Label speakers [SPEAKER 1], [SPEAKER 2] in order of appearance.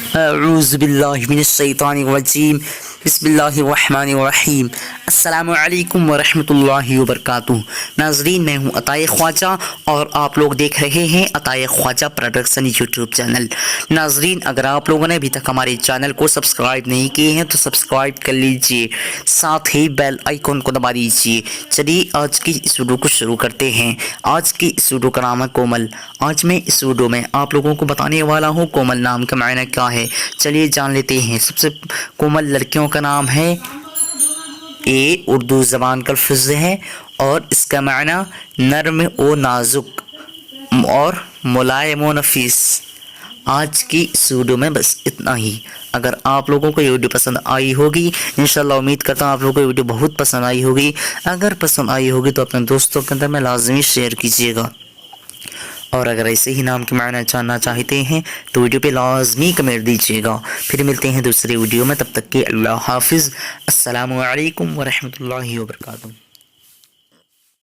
[SPEAKER 1] اعوذ باللہ من الشیطان الرجیم بسم اللہ الرحمن الرحیم السلام علیکم ورحمۃ اللہ وبرکاتہ۔ ناظرین، میں ہوں عطائے خواجہ اور آپ لوگ دیکھ رہے ہیں عطائے خواجہ پروڈکشن یوٹیوب چینل۔ ناظرین، اگر آپ لوگوں نے ابھی تک ہمارے چینل کو سبسکرائب نہیں کیے ہیں تو سبسکرائب کر لیجئے، ساتھ ہی بیل آئیکن کو دبا دیجئے۔ چلیے آج کی اس ویڈیو کو شروع کرتے ہیں۔ آج کی اس ویڈیو کا نام ہے کومل۔ آج میں اس ویڈیو میں آپ لوگوں کو بتانے والا ہوں کومل نام کا معنی کیا ہے۔ چلیے جان لیتے ہیں۔ سب سے کومل لڑکیوں کا نام ہے، یہ اردو زبان کا لفظ ہے اور اس کا معنی نرم و نازک اور ملائم و نفیس۔ آج کی اس ویڈیو میں بس اتنا ہی۔ اگر آپ لوگوں کو یہ ویڈیو پسند آئی ہوگی، انشاءاللہ امید کرتا ہوں آپ لوگوں کو یہ ویڈیو بہت پسند آئی ہوگی۔ اگر پسند آئی ہوگی تو اپنے دوستوں کے اندر میں لازمی شیئر کیجیے گا، اور اگر ایسے ہی نام کے معنی جاننا چاہتے ہیں تو ویڈیو پہ لازمی کمنٹ دیجیے گا۔ پھر ملتے ہیں دوسرے ویڈیو میں، تب تک کہ اللہ حافظ۔ السلام علیکم ورحمۃ اللہ وبرکاتہ۔